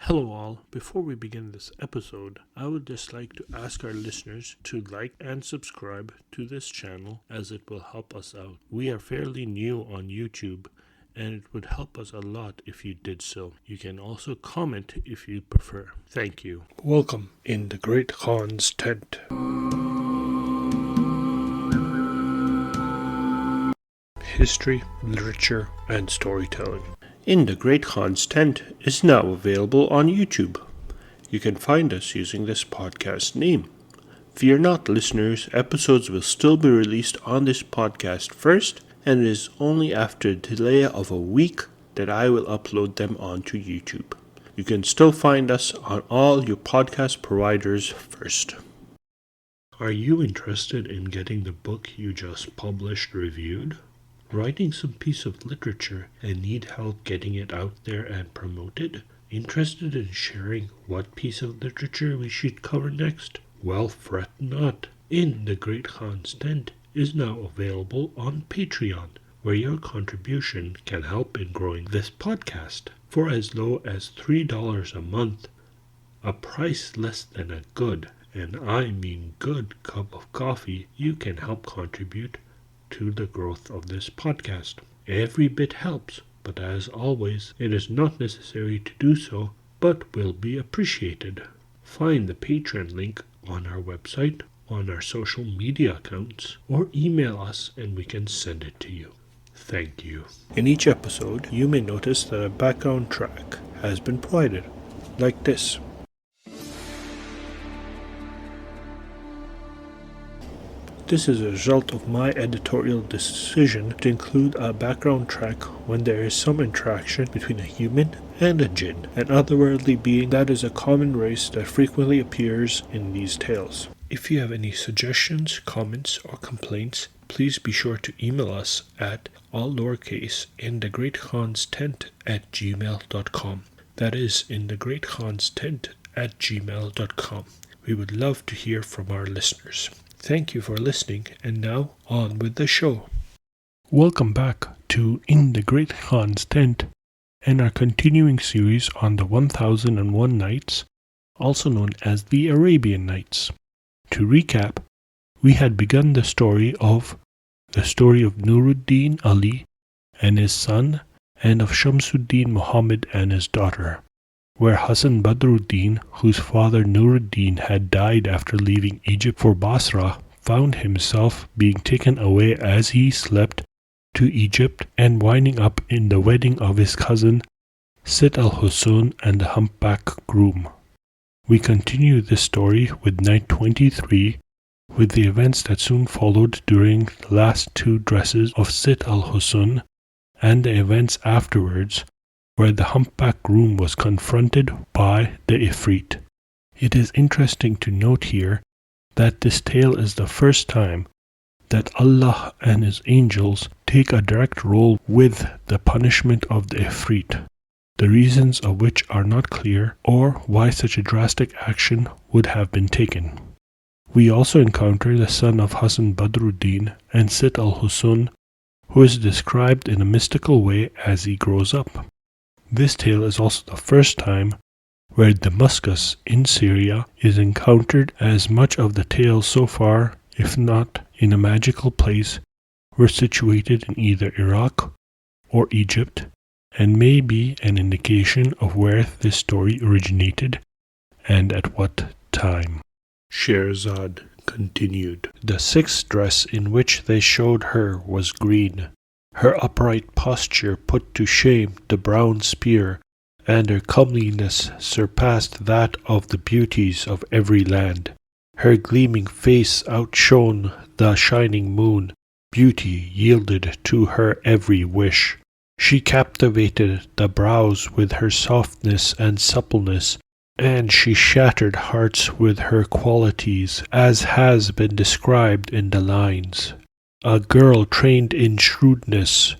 Hello all, before we begin this episode, I would just like to ask our listeners to like and subscribe to this channel as it will help us out. We are fairly new on YouTube and it would help us a lot if you did so. You can also comment if you prefer. Thank you. Welcome in the Great Khan's tent. History, literature, and storytelling. In the Great Khan's Tent is now available on YouTube. You can find us using this podcast name. Fear not, listeners, episodes will still be released on this podcast first, and it is only after a delay of a week that I will upload them onto YouTube. You can still find us on all your podcast providers first. Are you interested in getting the book you just published reviewed? Writing some piece of literature and need help getting it out there and promoted? Interested in sharing what piece of literature we should cover next? Well, fret not. In the Great Khan's Tent is now available on Patreon, where your contribution can help in growing this podcast. For as low as $3 a month, a price less than a good, and I mean good, cup of coffee, you can help contribute to the growth of this podcast. Every bit helps, but as always, it is not necessary to do so, but will be appreciated. Find the Patreon link on our website, on our social media accounts, or email us and we can send it to you. Thank you. In each episode, you may notice that a background track has been provided, like this. This is a result of my editorial decision to include a background track when there is some interaction between a human and a jinn, an otherworldly being that is a common race that frequently appears in these tales. If you have any suggestions, comments, or complaints, please be sure to email us at alllowercase@gmail.com. That is inthegreatkhanstent@gmail.com. We would love to hear from our listeners. Thank you for listening, and now on with the show. Welcome back to In the Great Khan's Tent and our continuing series on the 1001 Nights, also known as the Arabian Nights. To recap, we had begun the story of Nur-ud-din Ali and his son, and of Shams-ud-din Mohammad and his daughter, where Hasan Badr-ud-din, whose father Nur-ud-din had died after leaving Egypt for Basra, found himself being taken away as he slept to Egypt and winding up in the wedding of his cousin Sitt al-Husn and the humpback groom. We continue this story with Night 23, with the events that soon followed during the last two dresses of Sitt al-Husn and the events afterwards, where the humpback groom was confronted by the Ifrit. It is interesting to note here that this tale is the first time that Allah and His angels take a direct role with the punishment of the Ifrit, the reasons of which are not clear or why such a drastic action would have been taken. We also encounter the son of Hasan Badr-ud-din and Sitt al-Husn, who is described in a mystical way as he grows up. This tale is also the first time where Damascus in Syria is encountered, as much of the tale so far, if not in a magical place, were situated in either Iraq or Egypt, and may be an indication of where this story originated and at what time. Scheherazade continued. The sixth dress in which they showed her was green. Her upright posture put to shame the brown spear, and her comeliness surpassed that of the beauties of every land. Her gleaming face outshone the shining moon. Beauty yielded to her every wish. She captivated the brows with her softness and suppleness, and she shattered hearts with her qualities, as has been described in the lines. A girl trained in shrewdness.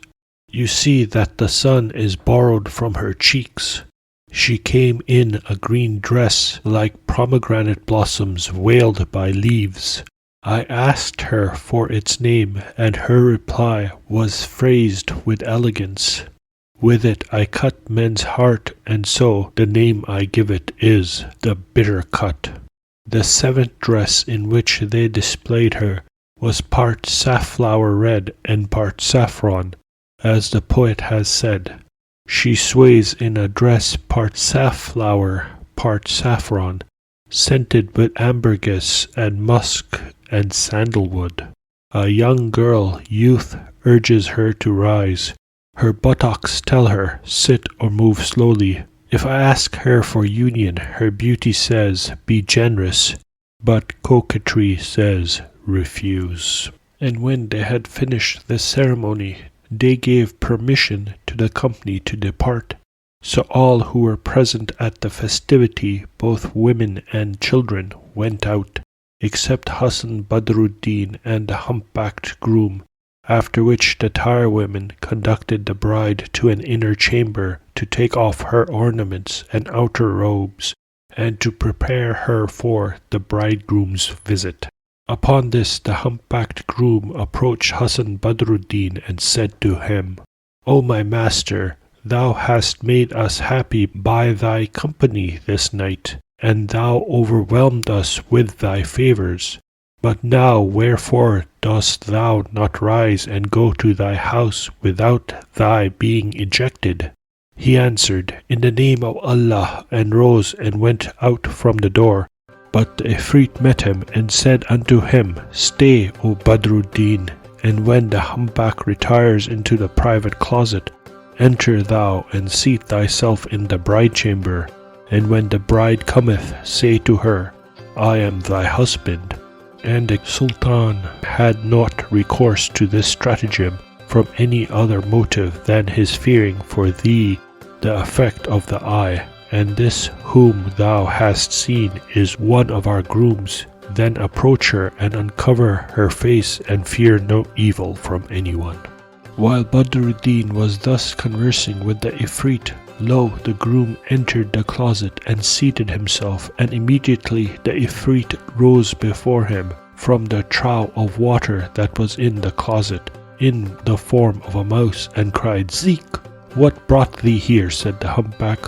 You see that the sun is borrowed from her cheeks. She came in a green dress like pomegranate blossoms veiled by leaves. I asked her for its name, and her reply was phrased with elegance. With it I cut men's heart, and so the name I give it is the bitter cut. The seventh dress in which they displayed her was part safflower red and part saffron, as the poet has said. She sways in a dress part safflower, part saffron, scented with ambergris and musk and sandalwood. A young girl, youth, urges her to rise. Her buttocks tell her, sit or move slowly. If I ask her for union, her beauty says, be generous, but coquetry says, refuse. And when they had finished the ceremony, they gave permission to the company to depart. So all who were present at the festivity, both women and children, went out, except Hasan Badr-ud-din and the humpbacked groom, after which the tirewomen conducted the bride to an inner chamber to take off her ornaments and outer robes, and to prepare her for the bridegroom's visit. Upon this the humpbacked groom approached Hasan Badr-ud-din and said to him, O my master, thou hast made us happy by thy company this night, and thou overwhelmed us with thy favours. But now wherefore dost thou not rise and go to thy house without thy being ejected? He answered, In the name of Allah, and rose and went out from the door. But the Ifrit met him and said unto him, Stay, O Badr-ud-din, and when the humpback retires into the private closet, enter thou and seat thyself in the bride chamber, and when the bride cometh, say to her, I am thy husband. And the Sultan had not recourse to this stratagem from any other motive than his fearing for thee the effect of the eye, and this whom thou hast seen is one of our grooms. Then approach her and uncover her face, and fear no evil from anyone. While Badr-ud-din was thus conversing with the Ifrit, lo, the groom entered the closet and seated himself, and immediately the Ifrit rose before him from the trough of water that was in the closet, in the form of a mouse, and cried, Zik! What brought thee here? Said the humpback.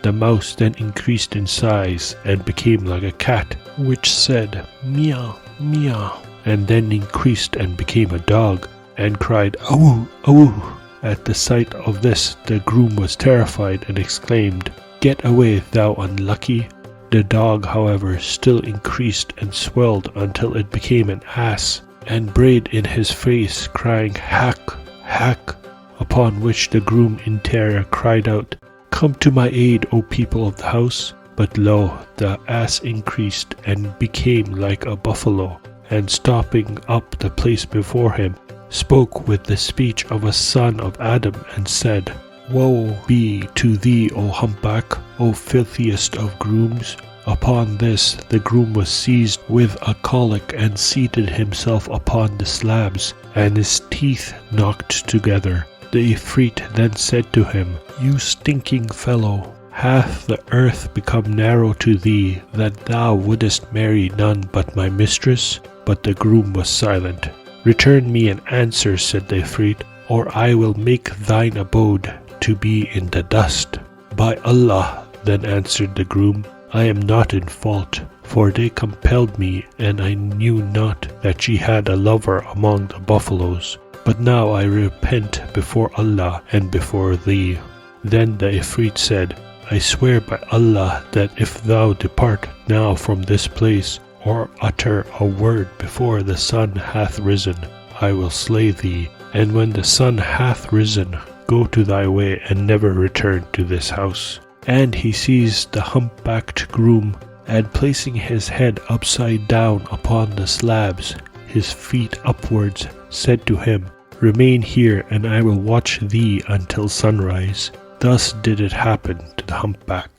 The mouse then increased in size and became like a cat, which said, Meow, meow, and then increased and became a dog, and cried, Awoo, awoo. At the sight of this, the groom was terrified and exclaimed, Get away, thou unlucky. The dog, however, still increased and swelled until it became an ass, and brayed in his face, crying, Hack, hack. Upon which the groom in terror cried out, Come to my aid, O people of the house. But lo, the ass increased and became like a buffalo, and stopping up the place before him, spoke with the speech of a son of Adam, and said, Woe be to thee, O humpback, O filthiest of grooms. Upon this the groom was seized with a colic and seated himself upon the slabs, and his teeth knocked together. The Ifrit then said to him, You stinking fellow, hath the earth become narrow to thee, that thou wouldest marry none but my mistress? But the groom was silent. Return me an answer, said the Ifrit, or I will make thine abode to be in the dust. By Allah, then answered the groom, I am not in fault, for they compelled me, and I knew not that she had a lover among the buffaloes. But now I repent before Allah and before thee. Then the Ifrit said, I swear by Allah that if thou depart now from this place, or utter a word before the sun hath risen, I will slay thee. And when the sun hath risen, go to thy way and never return to this house. And he seized the humpbacked groom, and placing his head upside down upon the slabs, his feet upwards, said to him, Remain here, and I will watch thee until sunrise. Thus did it happen to the humpback.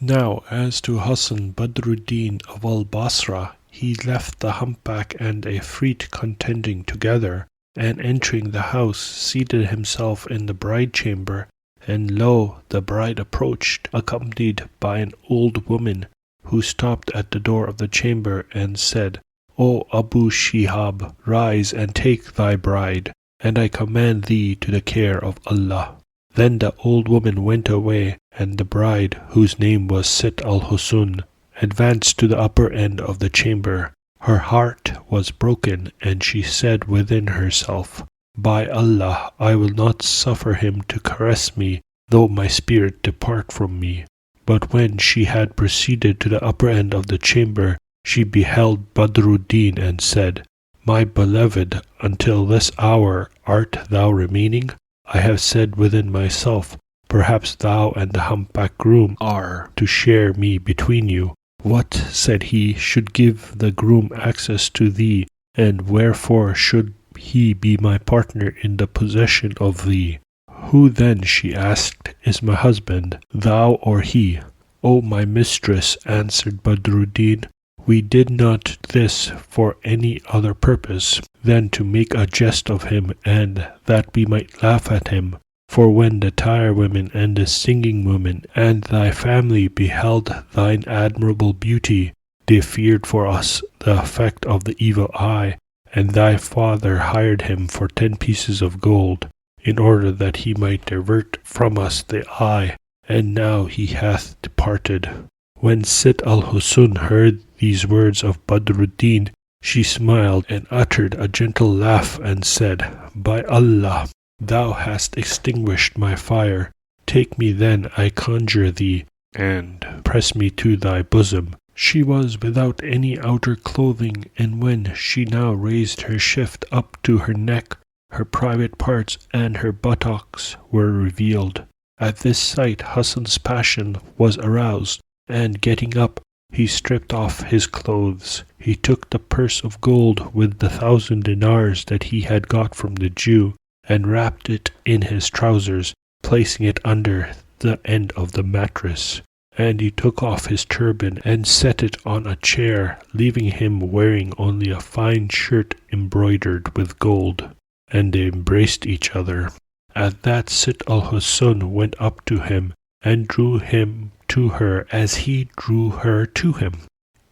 Now as to Hasan Badr-ud-din of Basra, he left the humpback and a Ifrit contending together, and entering the house, seated himself in the bride chamber, and lo, the bride approached, accompanied by an old woman, who stopped at the door of the chamber and said, O Abu Shihab, rise and take thy bride, and I commend thee to the care of Allah. Then the old woman went away, and the bride, whose name was Sitt al-Husn, advanced to the upper end of the chamber. Her heart was broken, and she said within herself, "By Allah, I will not suffer him to caress me, though my spirit depart from me." But when she had proceeded to the upper end of the chamber, she beheld Badr-ud-din and said, "My beloved, until this hour art thou remaining? I have said within myself, perhaps thou and the humpback groom are to share me between you. What, said he, should give the groom access to thee, and wherefore should he be my partner in the possession of thee? Who then, she asked, is my husband, thou or he?" "O my mistress," answered Badr-ud-din, "we did not this for any other purpose than to make a jest of him, and that we might laugh at him. For when the tire-women and the singing-women and thy family beheld thine admirable beauty, they feared for us the effect of the evil eye, and thy father hired him for 10 pieces of gold, in order that he might divert from us the eye, and now he hath departed." When Sitt al-Husn heard these words of Badr-ud-din, she smiled and uttered a gentle laugh and said, "By Allah, thou hast extinguished my fire. Take me then, I conjure thee, and press me to thy bosom." She was without any outer clothing, and when she now raised her shift up to her neck, her private parts and her buttocks were revealed. At this sight Hasan's passion was aroused, and getting up, he stripped off his clothes. He took the purse of gold with the 1,000 dinars that he had got from the Jew, and wrapped it in his trousers, placing it under the end of the mattress. And he took off his turban and set it on a chair, leaving him wearing only a fine shirt embroidered with gold. And they embraced each other. At that Sitt al-Husn went up to him, and drew him to her as he drew her to him.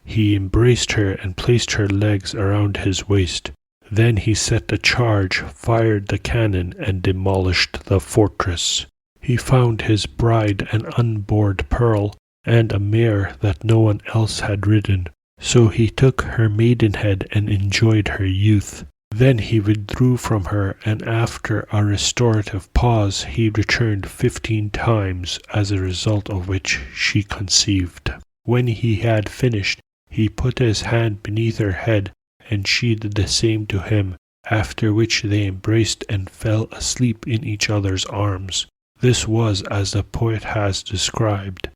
He embraced her and placed her legs around his waist. Then he set the charge, fired the cannon, and demolished the fortress. He found his bride an unbored pearl, and a mare that no one else had ridden. So he took her maidenhead and enjoyed her youth. Then he withdrew from her, and after a restorative pause he returned 15 times, as a result of which she conceived. When he had finished, he put his hand beneath her head, and she did the same to him, after which they embraced and fell asleep in each other's arms. This was as the poet has described.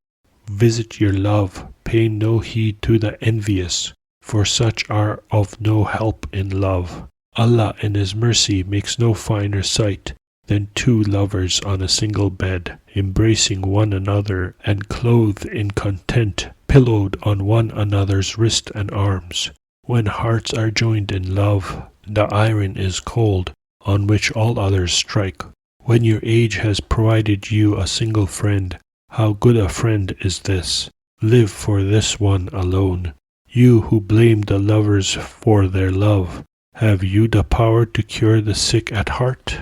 "Visit your love, pay no heed to the envious, for such are of no help in love. Allah in His mercy makes no finer sight than 2 lovers on a single bed, embracing one another and clothed in content, pillowed on one another's wrist and arms. When hearts are joined in love, the iron is cold, on which all others strike. When your age has provided you a single friend, how good a friend is this! Live for this one alone. You who blame the lovers for their love, have you the power to cure the sick at heart?"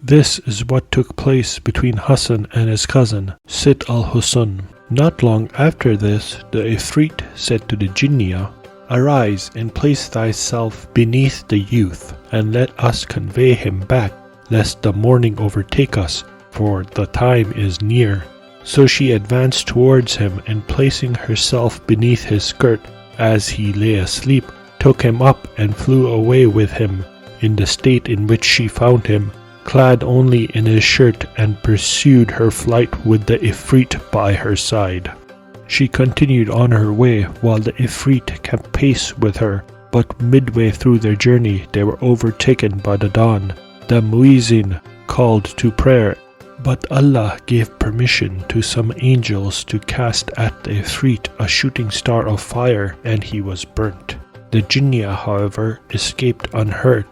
This is what took place between Hasan and his cousin, Sitt al-Husn. Not long after this, the Ifrit said to the Jinniya, "Arise and place thyself beneath the youth, and let us convey him back, lest the morning overtake us, for the time is near." So she advanced towards him, and placing herself beneath his skirt as he lay asleep, took him up and flew away with him, in the state in which she found him, clad only in his shirt, and pursued her flight with the Ifrit by her side. She continued on her way, while the Ifrit kept pace with her, but midway through their journey they were overtaken by the dawn. The muezzin called to prayer, but Allah gave permission to some angels to cast at the Ifrit a shooting star of fire, and he was burnt. The Jinniya, however, escaped unhurt,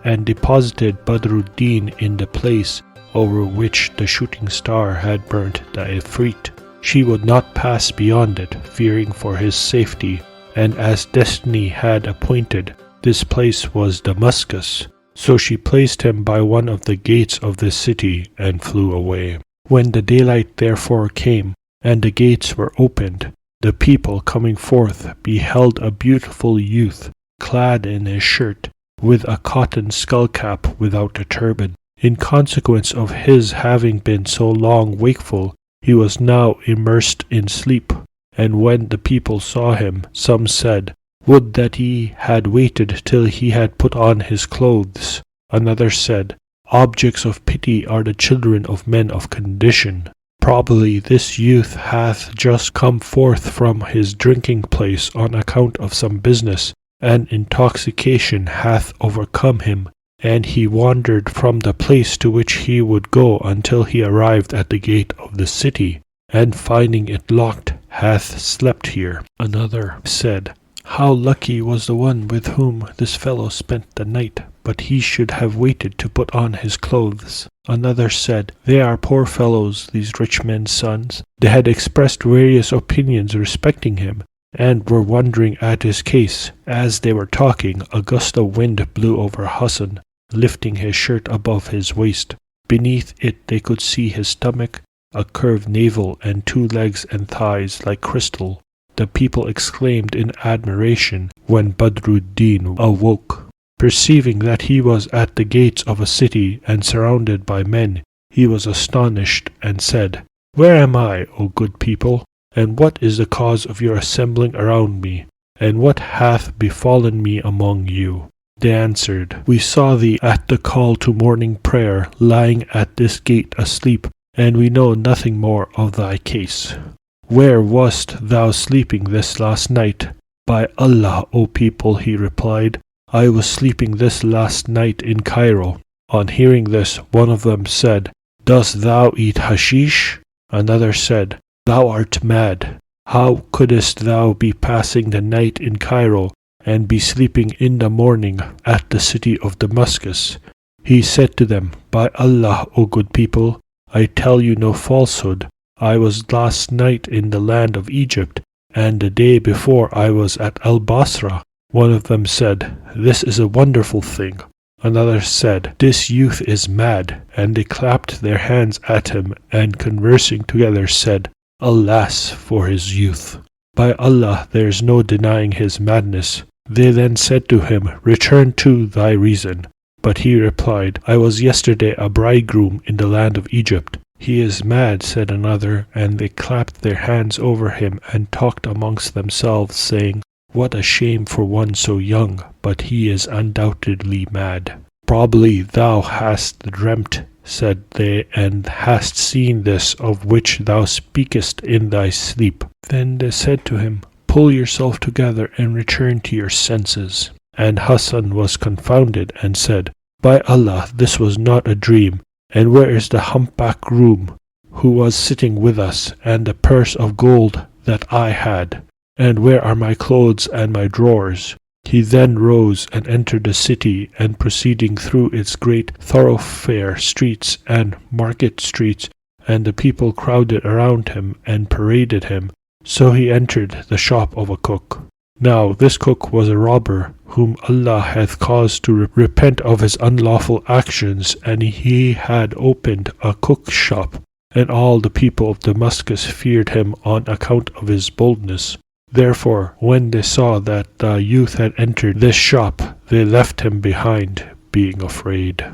and deposited Badr-ud-din in the place over which the shooting star had burnt the Ifrit. She would not pass beyond it, fearing for his safety, and as destiny had appointed, this place was Damascus, So she placed him by one of the gates of the city and flew away. When the daylight therefore came, and the gates were opened, the people coming forth beheld a beautiful youth, clad in his shirt, with a cotton skull-cap without a turban. In consequence of his having been so long wakeful, he was now immersed in sleep. And when the people saw him, some said, "Would that he had waited till he had put on his clothes." Another said, "Objects of pity are the children of men of condition. Probably this youth hath just come forth from his drinking place on account of some business, and intoxication hath overcome him, and he wandered from the place to which he would go until he arrived at the gate of the city, and finding it locked, hath slept here." Another said, "How lucky was the one with whom this fellow spent the night, but he should have waited to put on his clothes." Another said, "They are poor fellows, these rich men's sons." They had expressed various opinions respecting him, and were wondering at his case. As they were talking, a gust of wind blew over Hasan, lifting his shirt above his waist. Beneath it they could see his stomach, a curved navel, and 2 legs and thighs like crystal. The people exclaimed in admiration when Badr-ud-din awoke. Perceiving that he was at the gates of a city and surrounded by men, he was astonished and said, "Where am I, O good people? And what is the cause of your assembling around me? And what hath befallen me among you?" They answered, "We saw thee at the call to morning prayer, lying at this gate asleep, and we know nothing more of thy case. Where wast thou sleeping this last night?" "By Allah, O people," he replied, "I was sleeping this last night in Cairo." On hearing this, one of them said, "Dost thou eat hashish?" Another said, "Thou art mad. How couldst thou be passing the night in Cairo, and be sleeping in the morning at the city of Damascus?" He said to them, "By Allah, O good people, I tell you no falsehood. I was last night in the land of Egypt, and the day before I was at Basra." One of them said, "This is a wonderful thing." Another said, "This youth is mad," and they clapped their hands at him, and conversing together said, "Alas for his youth! By Allah, there is no denying his madness." They then said to him, "Return to thy reason." But he replied, "I was yesterday a bridegroom in the land of Egypt." "He is mad," said another, and they clapped their hands over him and talked amongst themselves, saying, "What a shame for one so young, but he is undoubtedly mad." "Probably thou hast dreamt," said they, "and hast seen this of which thou speakest in thy sleep." Then they said to him, "Pull yourself together and return to your senses." And Hasan was confounded and said, "By Allah, this was not a dream. And where is the humpback groom who was sitting with us, and the purse of gold that I had? And where are my clothes and my drawers?" He then rose and entered the city, and proceeding through its great thoroughfare streets and market streets, and the people crowded around him and paraded him, so he entered the shop of a cook. Now this cook was a robber, whom Allah hath caused to repent of his unlawful actions, and he had opened a cook's shop, and all the people of Damascus feared him on account of his boldness. Therefore, when they saw that the youth had entered this shop, they left him behind, being afraid.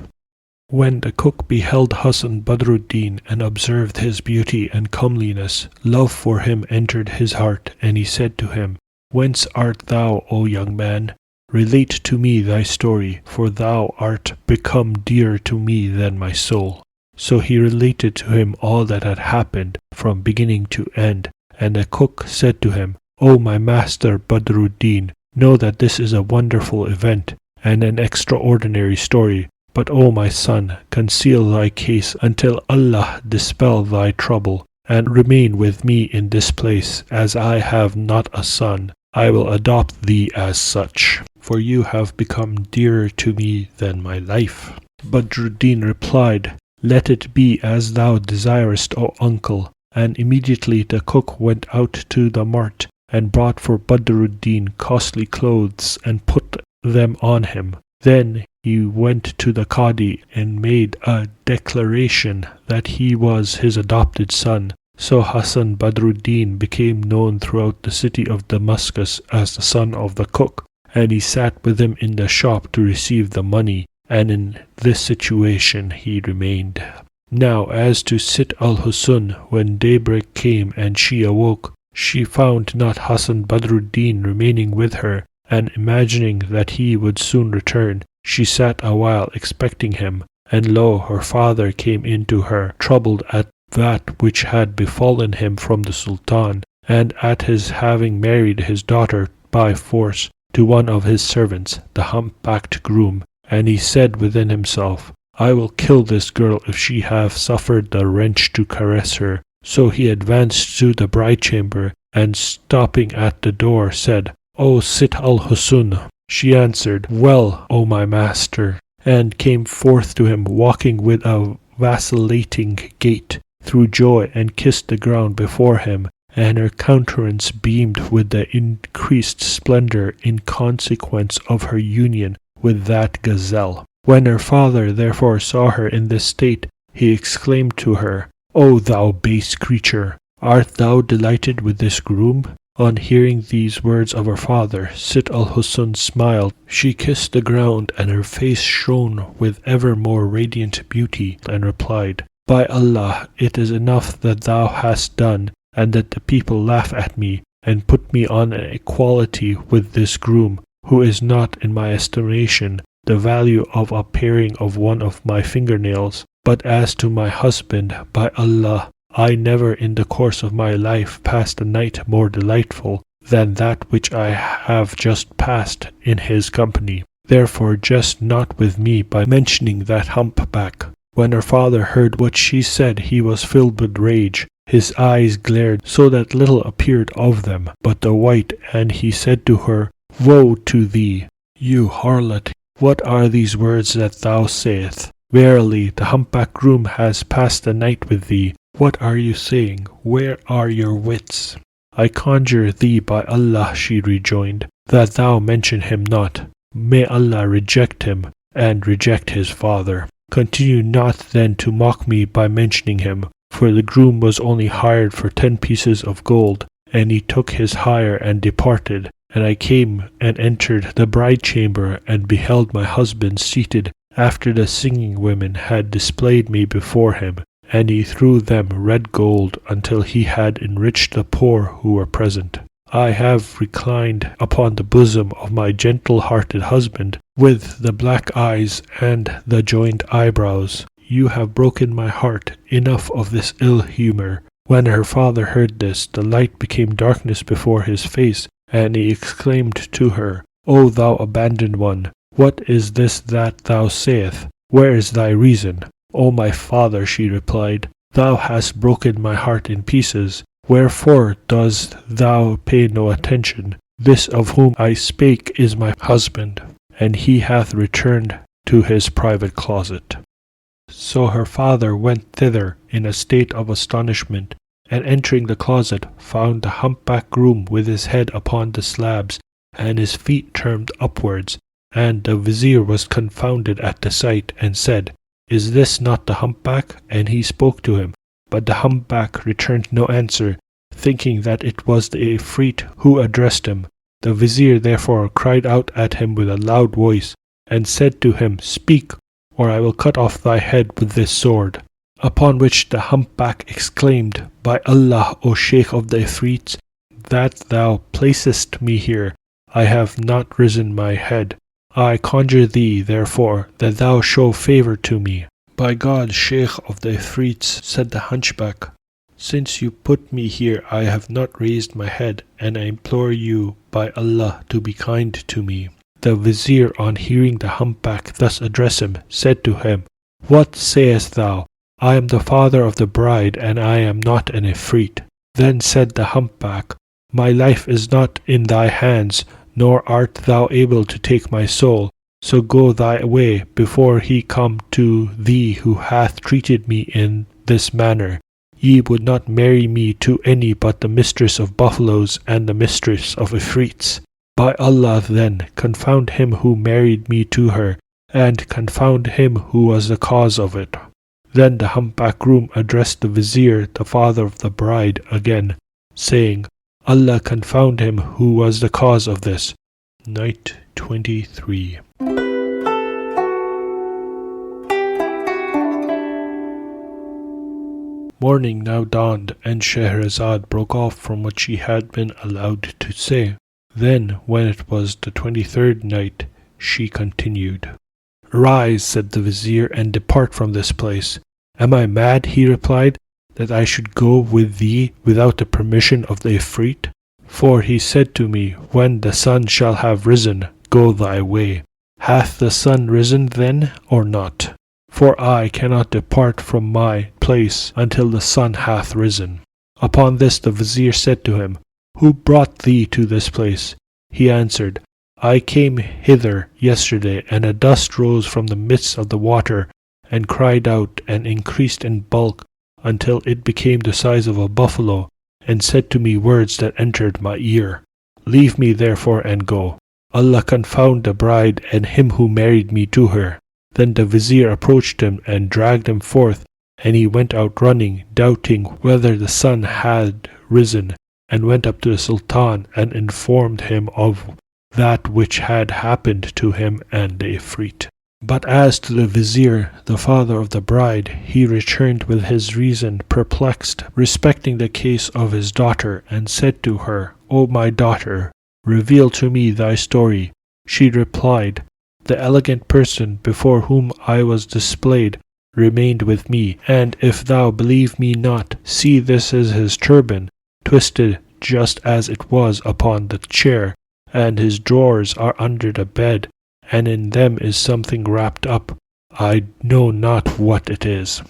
When the cook beheld Hasan Badr-ud-din and observed his beauty and comeliness, love for him entered his heart, and he said to him, "Whence art thou, O young man? Relate to me thy story, for thou art become dearer to me than my soul." So he related to him all that had happened from beginning to end, and the cook said to him, "O my master Badr-ud-din, know that this is a wonderful event, and an extraordinary story. But O my son, conceal thy case until Allah dispel thy trouble, and remain with me in this place, as I have not a son. I will adopt thee as such, for you have become dearer to me than my life." Badr-ud-din replied, "Let it be as thou desirest, O uncle." And immediately the cook went out to the mart, and brought for Badr-ud-din costly clothes, and put them on him. Then he went to the Qadi and made a declaration that he was his adopted son. So Hasan Badr-ud-din became known throughout the city of Damascus as the son of the cook, and he sat with him in the shop to receive the money, and in this situation he remained. Now as to Sitt al-Husn, when daybreak came and she awoke, she found not Hasan Badr-ud-din remaining with her, and imagining that he would soon return, she sat a while expecting him, and lo, her father came in to her, troubled at that which had befallen him from the Sultan, and at his having married his daughter by force to one of his servants, the humpbacked groom. And he said within himself, I will kill this girl if she have suffered the wench to caress her. So he advanced to the bride chamber, and stopping at the door said, O Sitt al-Husn. She answered, Well, O my master, and came forth to him, walking with a vacillating gait through joy, and kissed the ground before him, and her countenance beamed with the increased splendor in consequence of her union with that gazelle. When her father therefore saw her in this state, he exclaimed to her, O thou base creature, art thou delighted with this groom? On hearing these words of her father, Sitt al-Husn smiled. She kissed the ground, and her face shone with ever more radiant beauty, and replied, By Allah, it is enough that thou hast done, and that the people laugh at me, and put me on an equality with this groom, who is not in my estimation the value of a paring of one of my fingernails. But as to my husband, by Allah, I never in the course of my life passed a night more delightful than that which I have just passed in his company. Therefore jest not with me by mentioning that humpback. When her father heard what she said, he was filled with rage. His eyes glared so that little appeared of them but the white, and he said to her, Woe to thee, you harlot! What are these words that thou sayest? Verily, the humpback groom has passed the night with thee. What are you saying? Where are your wits? I conjure thee by Allah, she rejoined, that thou mention him not. May Allah reject him, and reject his father. Continue not then to mock me by mentioning him, for the groom was only hired for 10 pieces of gold, and he took his hire and departed. And I came and entered the bride chamber, and beheld my husband seated after the singing women had displayed me before him, and he threw them red gold until he had enriched the poor who were present. I have reclined upon the bosom of my gentle-hearted husband, with the black eyes and the joined eyebrows. You have broken my heart. Enough of this ill humour. When her father heard this, the light became darkness before his face, and he exclaimed to her, O thou abandoned one, what is this that thou sayest? Where is thy reason? O my father, she replied, thou hast broken my heart in pieces. Wherefore dost thou pay no attention? This of whom I spake is my husband, and he hath returned to his private closet. So her father went thither in a state of astonishment, and entering the closet, found the humpback groom with his head upon the slabs, and his feet turned upwards. And the vizier was confounded at the sight, and said, Is this not the humpback? And he spoke to him. But the humpback returned no answer, thinking that it was the Ifrit who addressed him. The vizier therefore cried out at him with a loud voice, and said to him, Speak, or I will cut off thy head with this sword. Upon which the humpback exclaimed, By Allah, O Shaykh of the Ifrits, that thou placest me here, I have not risen my head. I conjure thee, therefore, that thou show favour to me. By God, Shaykh of the Ifrits, said the hunchback, since you put me here, I have not raised my head, and I implore you by Allah to be kind to me. The vizier, on hearing the humpback thus address him, said to him, What sayest thou? I am the father of the bride, and I am not an Ifrit. Then said the humpback, My life is not in thy hands, nor art thou able to take my soul. So go thy way before he come to thee who hath treated me in this manner. Ye would not marry me to any but the mistress of buffaloes and the mistress of Ifrits. By Allah then, confound him who married me to her, and confound him who was the cause of it. Then the humpback groom addressed the vizier, the father of the bride, again, saying, Allah confound him who was the cause of this. Night 23. Morning now dawned, and Shahrazad broke off from what she had been allowed to say. Then, when it was the 23rd night, she continued. Rise, said the vizier, and depart from this place. Am I mad, he replied, that I should go with thee without the permission of the Ifrit? For he said to me, when the sun shall have risen, go thy way. Hath the sun risen then, or not? For I cannot depart from my place until the sun hath risen. Upon this the vizier said to him, Who brought thee to this place? He answered, I came hither yesterday, and a dust rose from the midst of the water, and cried out, and increased in bulk, until it became the size of a buffalo, and said to me words that entered my ear. Leave me therefore and go. Allah confound the bride and him who married me to her. Then the vizier approached him and dragged him forth, and he went out running, doubting whether the sun had risen, and went up to the Sultan and informed him of that which had happened to him and the Ifrit. But as to the vizier, the father of the bride, he returned with his reason perplexed respecting the case of his daughter, and said to her, O my daughter, reveal to me thy story. She replied, The elegant person before whom I was displayed remained with me, and if thou believe me not, see this is his turban, twisted just as it was upon the chair, and his drawers are under the bed, and in them is something wrapped up. I know not what it is.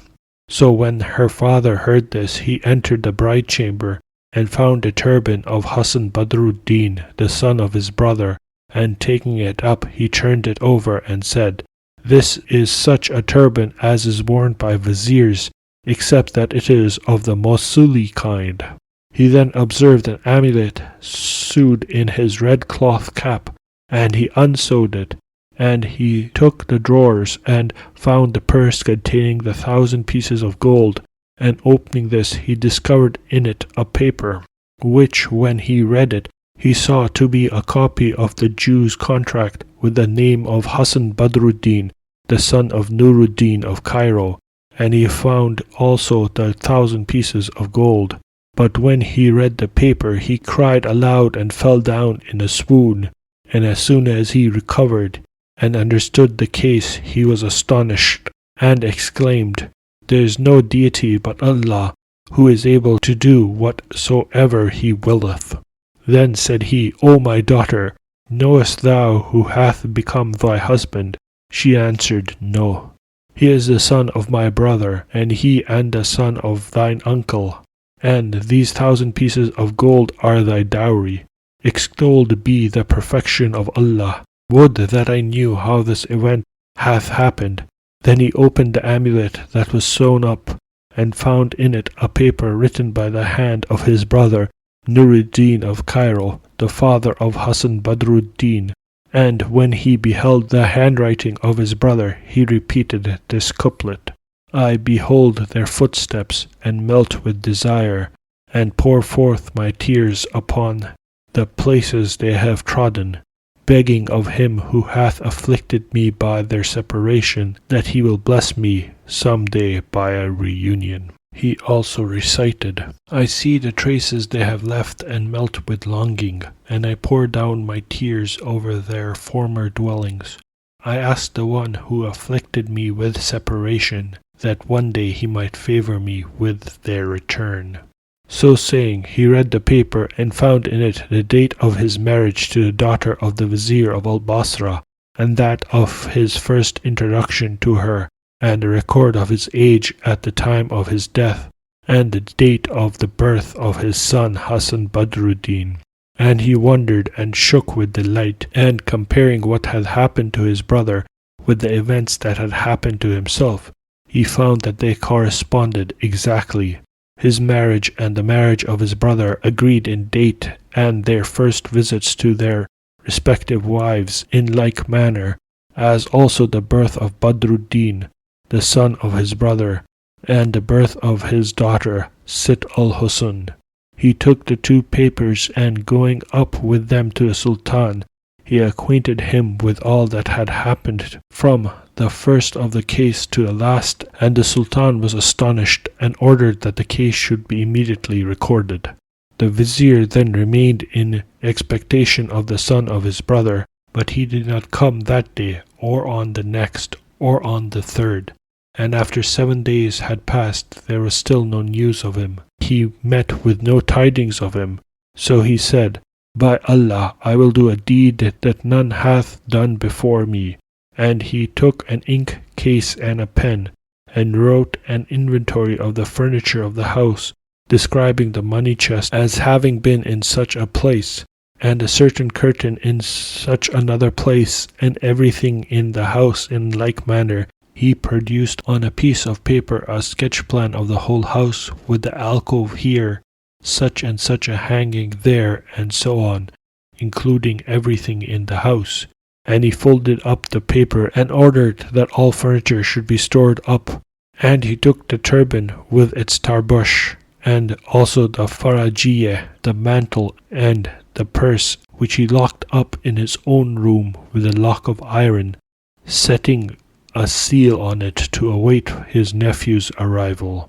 So when her father heard this, he entered the bride chamber, and found the turban of Hasan Badr-ud-din, the son of his brother, and taking it up, he turned it over and said, This is such a turban as is worn by viziers, except that it is of the Mosuli kind. He then observed an amulet sewed in his red cloth cap, and he unsewed it, and he took the drawers, and found the purse containing the 1,000 pieces of gold, and opening this he discovered in it a paper, which when he read it, he saw to be a copy of the Jew's contract with the name of Hasan Badr-ud-din, the son of Nur-ud-din of Cairo, and he found also the 1,000 pieces of gold. But when he read the paper, he cried aloud and fell down in a swoon, and as soon as he recovered and understood the case, he was astonished, and exclaimed, There is no deity but Allah, who is able to do whatsoever he willeth. Then said he, O my daughter, knowest thou who hath become thy husband? She answered, No. He is the son of my brother, and he and the son of thine uncle, and these 1,000 pieces of gold are thy dowry. Extolled be the perfection of Allah. Would that I knew how this event hath happened. Then he opened the amulet that was sewn up, and found in it a paper written by the hand of his brother Nur-ud-din of Cairo, the father of Hasan Badr-ud-din. And when he beheld the handwriting of his brother, he repeated this couplet, I behold their footsteps, and melt with desire, and pour forth my tears upon the places they have trodden, begging of him who hath afflicted me by their separation, that he will bless me some day by a reunion. He also recited, I see the traces they have left and melt with longing, and I pour down my tears over their former dwellings. I ask the one who afflicted me with separation, that one day he might favor me with their return. So saying, he read the paper and found in it the date of his marriage to the daughter of the vizier of Basra, and that of his first introduction to her, and a record of his age at the time of his death, and the date of the birth of his son Hasan Badr-ud-din. And he wondered and shook with delight, and comparing what had happened to his brother with the events that had happened to himself, he found that they corresponded exactly. His marriage and the marriage of his brother agreed in date, and their first visits to their respective wives in like manner, as also the birth of Badr-ud-din, the son of his brother, and the birth of his daughter Sitt al-Husn. He took the two papers, and going up with them to the Sultan, he acquainted him with all that had happened from the first of the case to the last, and the Sultan was astonished, and ordered that the case should be immediately recorded. The vizier then remained in expectation of the son of his brother, but he did not come that day, or on the next, or on the third. And after 7 days had passed, there was still no news of him. He met with no tidings of him. So he said, By Allah, I will do a deed that none hath done before me. And he took an ink case and a pen, and wrote an inventory of the furniture of the house, describing the money chest as having been in such a place, and a certain curtain in such another place, and everything in the house in like manner. He produced on a piece of paper a sketch plan of the whole house, with the alcove here, such and such a hanging there, and so on, including everything in the house. And he folded up the paper, and ordered that all furniture should be stored up. And he took the turban with its tarbush, and also the farajiyeh, the mantle, and the purse, which he locked up in his own room with a lock of iron, setting a seal on it to await his nephew's arrival.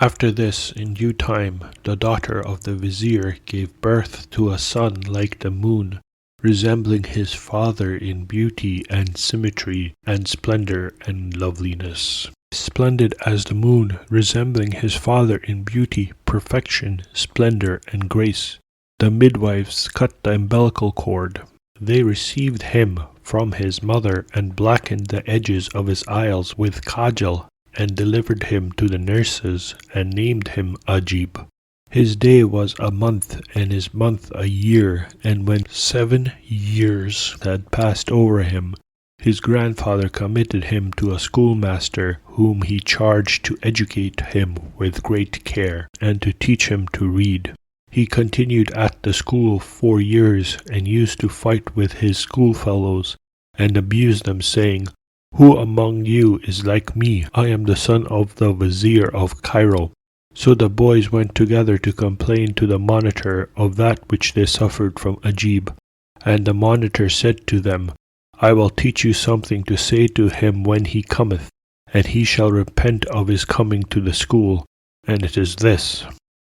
After this, in due time, the daughter of the vizier gave birth to a son like the moon, resembling his father in beauty and symmetry and splendor and loveliness. Splendid as the moon, resembling his father in beauty, perfection, splendor, and grace. The midwives cut the umbilical cord. They received him from his mother, and blackened the edges of his eyes with kajal, and delivered him to the nurses, and named him Ajib. His day was a month, and his month a year, and when 7 years had passed over him, his grandfather committed him to a schoolmaster, whom he charged to educate him with great care, and to teach him to read. He continued at the school 4 years, and used to fight with his schoolfellows, and abuse them, saying, Who among you is like me? I am the son of the vizier of Cairo. So the boys went together to complain to the monitor of that which they suffered from Ajib. And the monitor said to them, I will teach you something to say to him when he cometh, and he shall repent of his coming to the school, and it is this.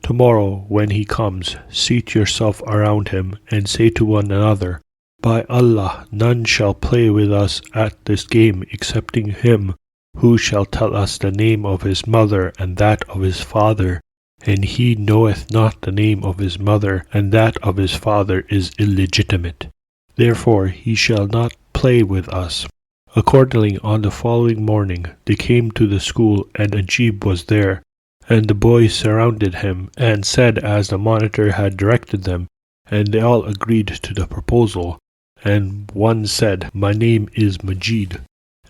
Tomorrow, when he comes, seat yourself around him, and say to one another, By Allah, none shall play with us at this game excepting him who shall tell us the name of his mother and that of his father, and he knoweth not the name of his mother, and that of his father is illegitimate. Therefore he shall not play with us. Accordingly, on the following morning they came to the school, and Ajib was there. And the boys surrounded him, and said as the monitor had directed them, and they all agreed to the proposal. And one said, My name is Majid,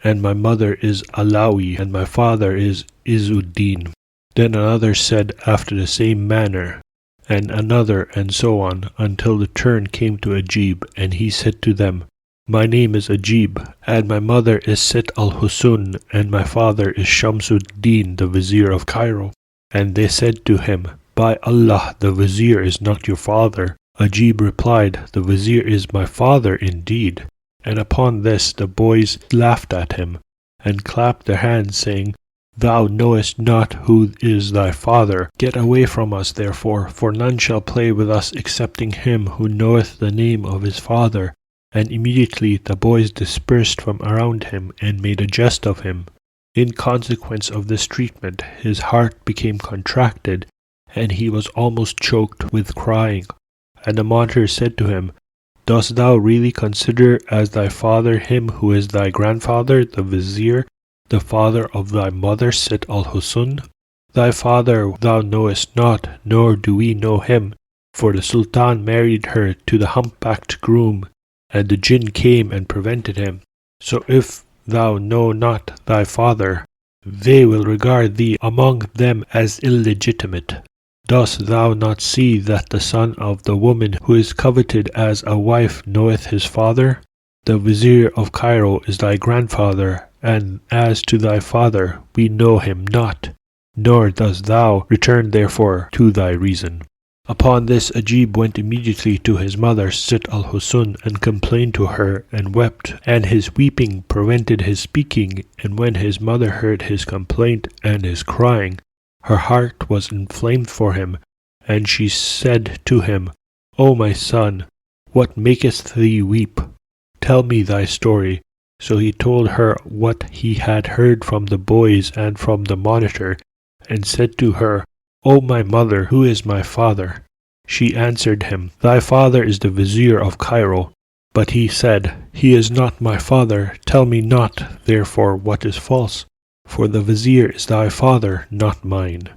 and my mother is Alawi, and my father is Izz-ud-din. Then another said after the same manner, and another, and so on, until the turn came to Ajib, and he said to them, My name is Ajib, and my mother is Sitt al-Husn, and my father is Shams-ud-din, the vizier of Cairo. And they said to him, By Allah, the vizier is not your father. Ajib replied, The vizier is my father indeed. And upon this the boys laughed at him, and clapped their hands, saying, Thou knowest not who is thy father. Get away from us, therefore, for none shall play with us excepting him who knoweth the name of his father. And immediately the boys dispersed from around him, and made a jest of him. In consequence of this treatment, his heart became contracted, and he was almost choked with crying. And the monitor said to him, Dost thou really consider as thy father him who is thy grandfather, the vizier, the father of thy mother Sitt al-Husn? Thy father thou knowest not, nor do we know him, for the Sultan married her to the humpbacked groom, and the jinn came and prevented him. So if thou know not thy father, they will regard thee among them as illegitimate. Dost thou not see that the son of the woman who is coveted as a wife knoweth his father? The Vizier of Cairo is thy grandfather, and as to thy father, we know him not, nor dost thou return therefore to thy reason. Upon this Ajib went immediately to his mother Sitt al-Husn and complained to her and wept, and his weeping prevented his speaking, and when his mother heard his complaint and his crying, her heart was inflamed for him, and she said to him, O my son, what maketh thee weep? Tell me thy story. So he told her what he had heard from the boys and from the monitor, and said to her, O my mother, who is my father? She answered him, Thy father is the Vizier of Cairo. But he said, He is not my father. Tell me not, therefore, what is false. For the Vizier is thy father, not mine.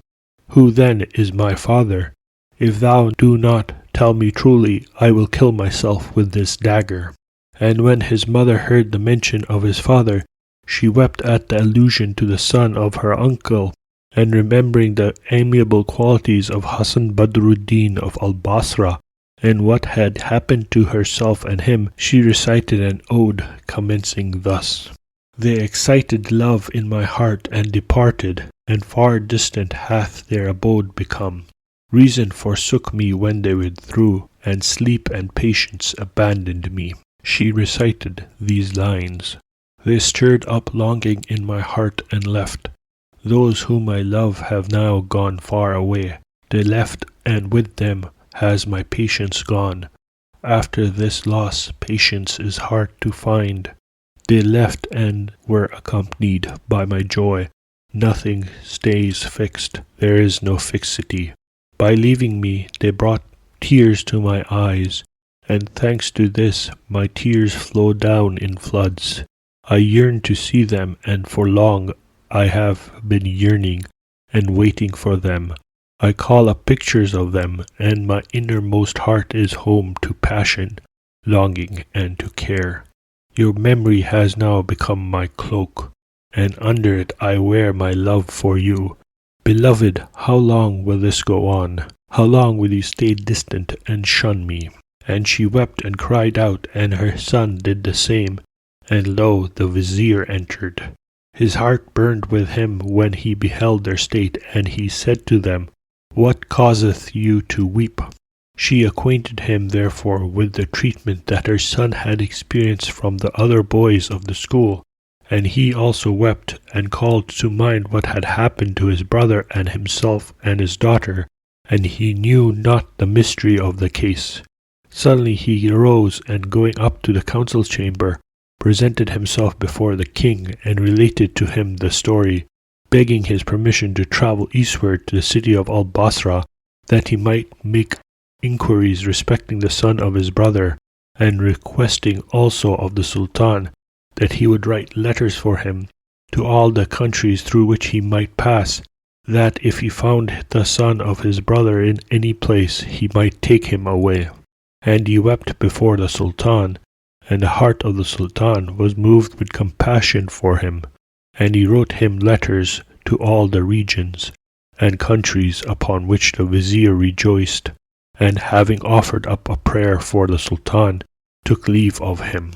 Who then is my father? If thou do not tell me truly, I will kill myself with this dagger. And when his mother heard the mention of his father, she wept at the allusion to the son of her uncle, and remembering the amiable qualities of Hasan Badr-ud-din of Basra, and what had happened to herself and him, she recited an ode commencing thus. They excited love in my heart and departed, and far distant hath their abode become. Reason forsook me when they withdrew, and sleep and patience abandoned me. She recited these lines. They stirred up longing in my heart and left. Those whom I love have now gone far away. They left, and with them has my patience gone. After this loss, patience is hard to find. They left and were accompanied by my joy. Nothing stays fixed, there is no fixity. By leaving me, they brought tears to my eyes, and thanks to this, my tears flow down in floods. I yearn to see them, and for long I have been yearning and waiting for them. I call up pictures of them, and my innermost heart is home to passion, longing, and to care. Your memory has now become my cloak, and under it I wear my love for you. Beloved, how long will this go on? How long will you stay distant and shun me? And she wept and cried out, and her son did the same. And lo, the Vizier entered. His heart burned with him when he beheld their state, and he said to them, What causeth you to weep? She acquainted him therefore with the treatment that her son had experienced from the other boys of the school, and he also wept, and called to mind what had happened to his brother and himself and his daughter, and he knew not the mystery of the case. Suddenly he arose, and going up to the council chamber, presented himself before the king, and related to him the story, begging his permission to travel eastward to the city of Basra, that he might make inquiries respecting the son of his brother, and requesting also of the Sultan that he would write letters for him to all the countries through which he might pass, that if he found the son of his brother in any place, he might take him away. And he wept before the Sultan, and the heart of the Sultan was moved with compassion for him, and he wrote him letters to all the regions and countries, upon which the Vizier rejoiced, and having offered up a prayer for the Sultan, took leave of him.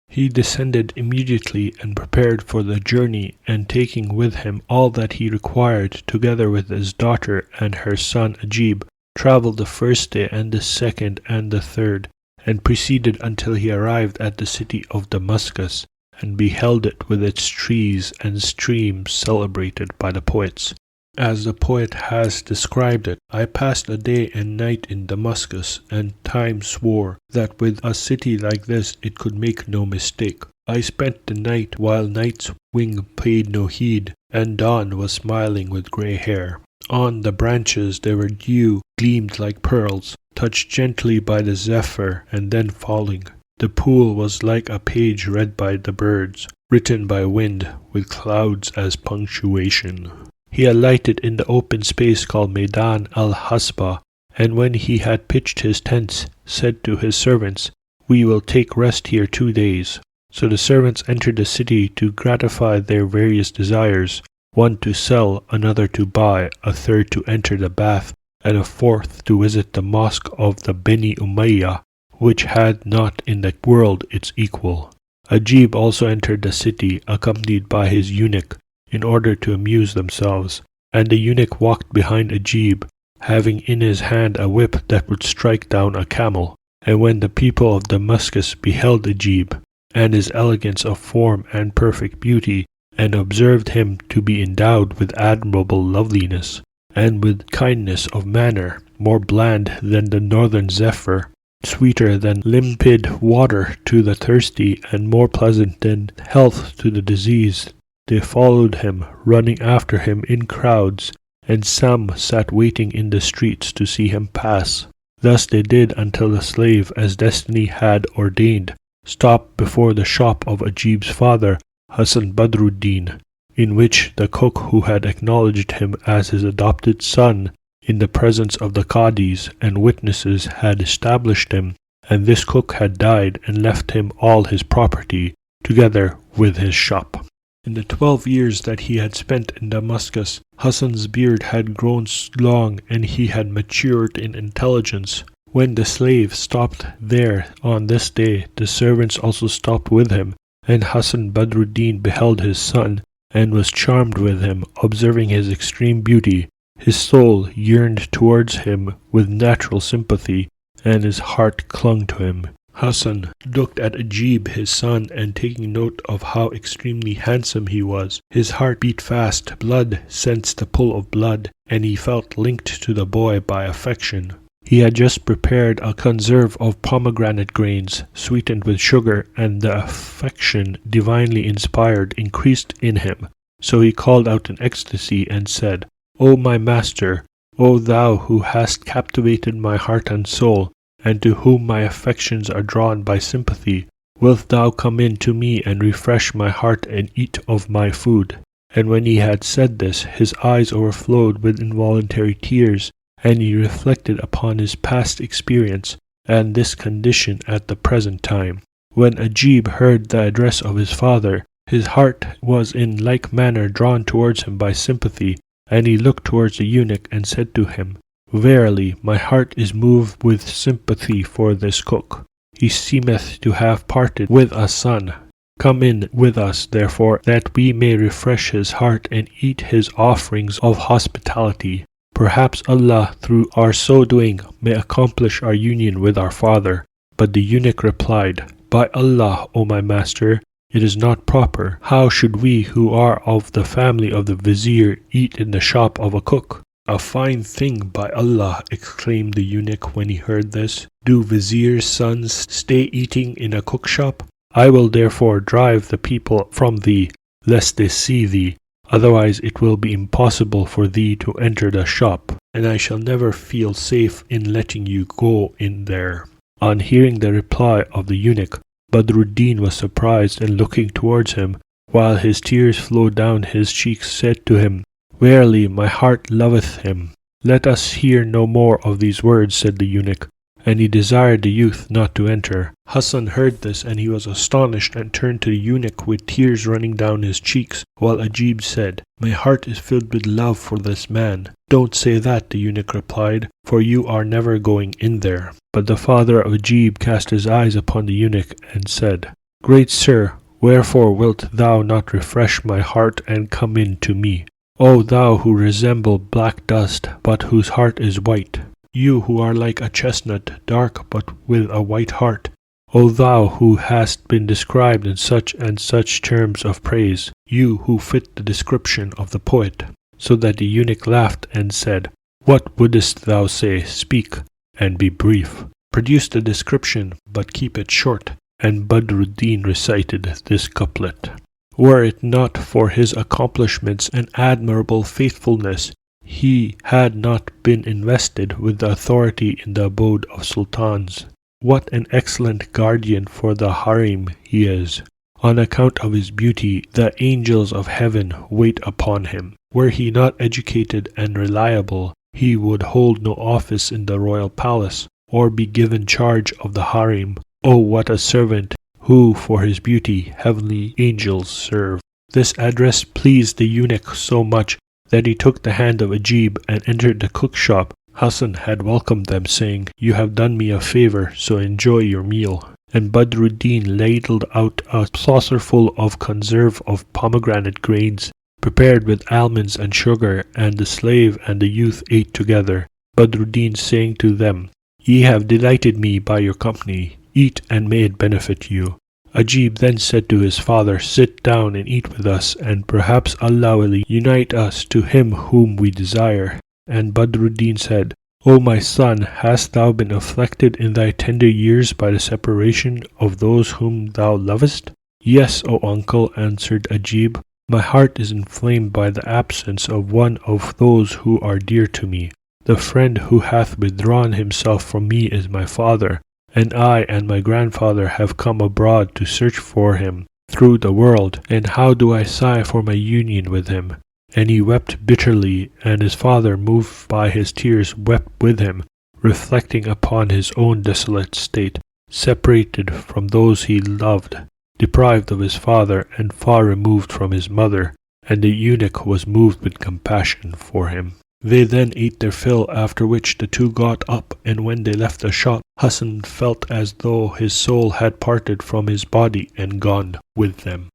He descended immediately and prepared for the journey, and taking with him all that he required, together with his daughter and her son Ajib, travelled the first day and the second and the third, and proceeded until he arrived at the city of Damascus, and beheld it with its trees and streams celebrated by the poets. As the poet has described it, I passed a day and night in Damascus, and time swore that with a city like this it could make no mistake. I spent the night while night's wing paid no heed, and dawn was smiling with grey hair. On the branches there were dew gleamed like pearls, touched gently by the zephyr and then falling. The pool was like a page read by the birds, written by wind, with clouds as punctuation. He alighted in the open space called Maidan al-Hasba, and when he had pitched his tents, said to his servants, We will take rest here 2 days. So the servants entered the city to gratify their various desires, one to sell, another to buy, a third to enter the bath, and a fourth to visit the mosque of the Beni Umayyah, which had not in the world its equal. Ajib also entered the city, accompanied by his eunuch, in order to amuse themselves, and the eunuch walked behind Ajib, having in his hand a whip that would strike down a camel. And when the people of Damascus beheld Ajib, and his elegance of form and perfect beauty, and observed him to be endowed with admirable loveliness, and with kindness of manner, more bland than the northern zephyr, sweeter than limpid water to the thirsty, and more pleasant than health to the diseased, they followed him, running after him in crowds, and some sat waiting in the streets to see him pass. Thus they did until the slave, as destiny had ordained, stopped before the shop of Ajib's father, Hasan Badr-ud-din, in which the cook who had acknowledged him as his adopted son, in the presence of the Qadis and witnesses, had established him, and this cook had died and left him all his property, together with his shop. In the 12 years that he had spent in Damascus, Hasan's beard had grown long, and he had matured in intelligence. When the slave stopped there on this day, the servants also stopped with him, and Hasan Badr-ud-din beheld his son, and was charmed with him, observing his extreme beauty. His soul yearned towards him with natural sympathy, and his heart clung to him. Hasan looked at Ajib his son, and taking note of how extremely handsome he was, his heart beat fast, blood sensed the pull of blood, and he felt linked to the boy by affection. He had just prepared a conserve of pomegranate grains, sweetened with sugar, and the affection divinely inspired increased in him. So he called out in ecstasy and said, "O my master, O thou who hast captivated my heart and soul, and to whom my affections are drawn by sympathy, wilt thou come in to me and refresh my heart and eat of my food?" And when he had said this, his eyes overflowed with involuntary tears, and he reflected upon his past experience and this condition at the present time. When Ajib heard the address of his father, his heart was in like manner drawn towards him by sympathy, and he looked towards the eunuch and said to him, "Verily, my heart is moved with sympathy for this cook. He seemeth to have parted with a son. Come in with us, therefore, that we may refresh his heart and eat his offerings of hospitality. Perhaps Allah, through our so doing, may accomplish our union with our father." But the eunuch replied, "By Allah, O my master, it is not proper. How should we, who are of the family of the vizier, eat in the shop of a cook?" "A fine thing, by Allah!" exclaimed the eunuch when he heard this. "Do viziers' sons stay eating in a cook shop? I will therefore drive the people from thee, lest they see thee. Otherwise it will be impossible for thee to enter the shop, and I shall never feel safe in letting you go in there." On hearing the reply of the eunuch, Badr-ud-din was surprised, and looking towards him, while his tears flowed down his cheeks, said to him, "Verily, my heart loveth him." "Let us hear no more of these words," said the eunuch, and he desired the youth not to enter. Hasan heard this, and he was astonished, and turned to the eunuch with tears running down his cheeks, while Ajib said, "My heart is filled with love for this man." "Don't say that," the eunuch replied, "for you are never going in there." But the father of Ajib cast his eyes upon the eunuch and said, "Great sir, wherefore wilt thou not refresh my heart and come in to me? O thou who resemble black dust, but whose heart is white, you who are like a chestnut, dark but with a white heart, O thou who hast been described in such and such terms of praise, you who fit the description of the poet." So that the eunuch laughed and said, "What wouldest thou say? Speak, and be brief. Produce the description, but keep it short." And Badr-ud-din recited this couplet: "Were it not for his accomplishments and admirable faithfulness, he had not been invested with the authority in the abode of sultans. What an excellent guardian for the harem he is! On account of his beauty, the angels of heaven wait upon him. Were he not educated and reliable, he would hold no office in the royal palace, or be given charge of the harem. Oh, what a servant, who for his beauty heavenly angels serve." This address pleased the eunuch so much that he took the hand of Ajib and entered the cook shop. Hasan had welcomed them, saying, "You have done me a favor, so enjoy your meal." And Badr-ud-din ladled out a saucerful of conserve of pomegranate grains, prepared with almonds and sugar, and the slave and the youth ate together. Badr-ud-din saying to them, "Ye have delighted me by your company. Eat, and may it benefit you." Ajib then said to his father, "Sit down and eat with us, and perhaps Allah will unite us to him whom we desire." And Badr-ud-din said, "O my son, hast thou been afflicted in thy tender years by the separation of those whom thou lovest?" "Yes, O uncle," answered Ajib. "My heart is inflamed by the absence of one of those who are dear to me. The friend who hath withdrawn himself from me is my father, and I and my grandfather have come abroad to search for him through the world, and how do I sigh for my union with him?" And he wept bitterly, and his father, moved by his tears, wept with him, reflecting upon his own desolate state, separated from those he loved, deprived of his father, and far removed from his mother, and the eunuch was moved with compassion for him. They then ate their fill, after which the two got up, and when they left the shop, Hasan felt as though his soul had parted from his body and gone with them.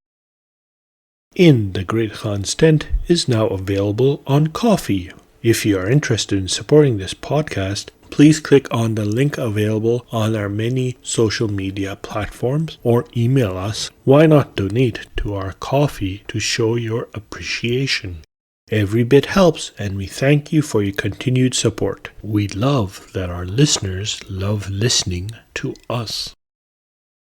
In the Great Khan's Tent is now available on Ko-fi. If you are interested in supporting this podcast, please click on the link available on our many social media platforms or email us. Why not donate to our Ko-fi to show your appreciation? Every bit helps, and we thank you for your continued support. We love that our listeners love listening to us.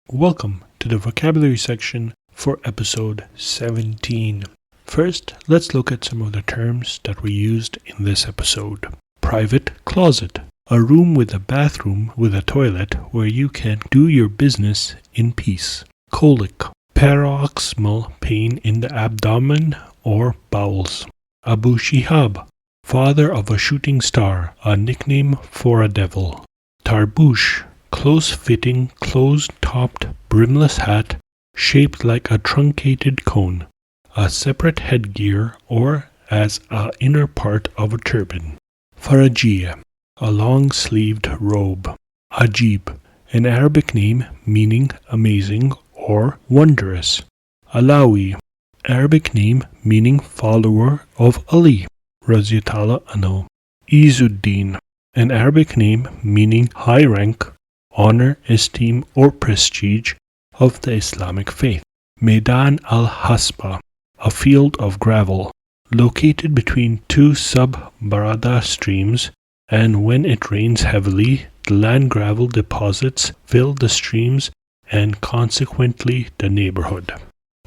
Welcome to the vocabulary section for episode 17. First, let's look at some of the terms that we used in this episode. Private closet. A room with a bathroom with a toilet where you can do your business in peace. Colic. Paroxysmal pain in the abdomen or bowels. Abu Shihab. Father of a shooting star, a nickname for a devil. Tarbouche. Close-fitting, closed-topped, brimless hat shaped like a truncated cone, a separate headgear or as an inner part of a turban. Farajiyya, a long-sleeved robe. Ajib, an Arabic name meaning amazing or wondrous. Alawi, Arabic name meaning follower of Ali, Raziyallahu anhu. Izzuddin, an Arabic name meaning high rank, honor, esteem, or prestige of the Islamic faith. Maidan al-Hasba, a field of gravel, located between two sub-Barada streams, and when it rains heavily, the land gravel deposits fill the streams and consequently the neighborhood.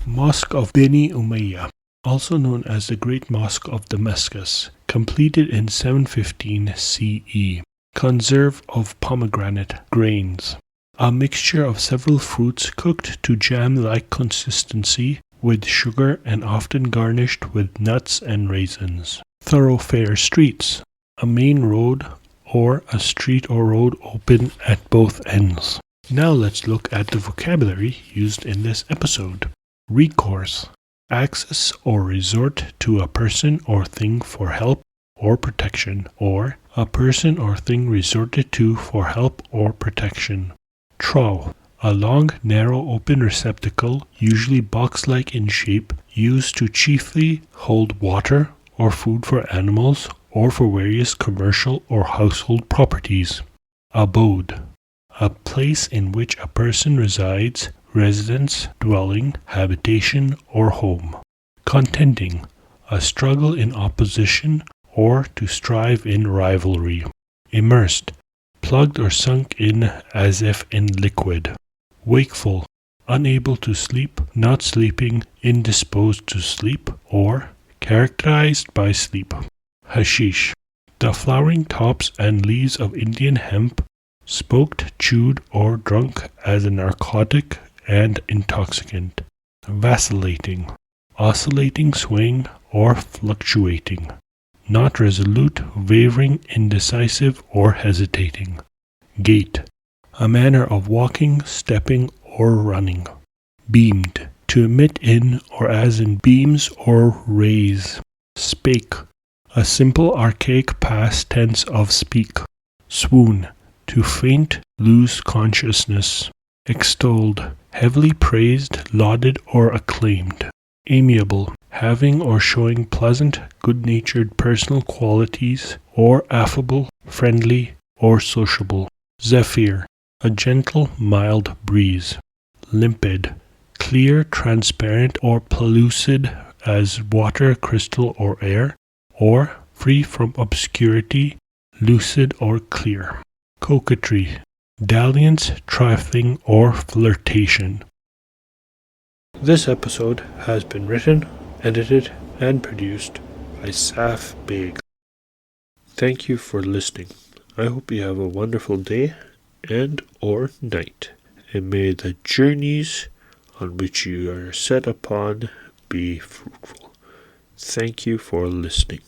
Mosque of Beni Umayyah, also known as the Great Mosque of Damascus, completed in 715 CE. Conserve of pomegranate grains. A mixture of several fruits cooked to jam-like consistency with sugar and often garnished with nuts and raisins. Thoroughfare streets. A main road or a street or road open at both ends. Now let's look at the vocabulary used in this episode. Recourse. Access or resort to a person or thing for help or protection, or a person or thing resorted to for help or protection. Trough, a long, narrow, open receptacle, usually box-like in shape, used to chiefly hold water or food for animals or for various commercial or household properties. Abode, a place in which a person resides, residence, dwelling, habitation, or home. Contending, a struggle in opposition or to strive in rivalry. Immersed, plugged or sunk in as if in liquid. Wakeful, unable to sleep, not sleeping, indisposed to sleep, or characterized by sleep. Hashish, the flowering tops and leaves of Indian hemp, smoked, chewed, or drunk as a narcotic and intoxicant. Vacillating, oscillating, swaying, or fluctuating. Not resolute, wavering, indecisive, or hesitating. Gait, a manner of walking, stepping, or running. Beamed, to emit in or as in beams or rays. Spake, a simple archaic past tense of speak. Swoon, to faint, lose consciousness. Extolled, heavily praised, lauded, or acclaimed. Amiable, having or showing pleasant, good-natured personal qualities, or affable, friendly, or sociable. Zephyr, a gentle, mild breeze. Limpid, clear, transparent, or pellucid as water, crystal, or air, or free from obscurity, lucid or clear. Coquetry, dalliance, trifling, or flirtation. This episode has been written, edited, and produced by Saf Beg. Thank you for listening. I hope you have a wonderful day and or night, and may the journeys on which you are set upon be fruitful. Thank you for listening.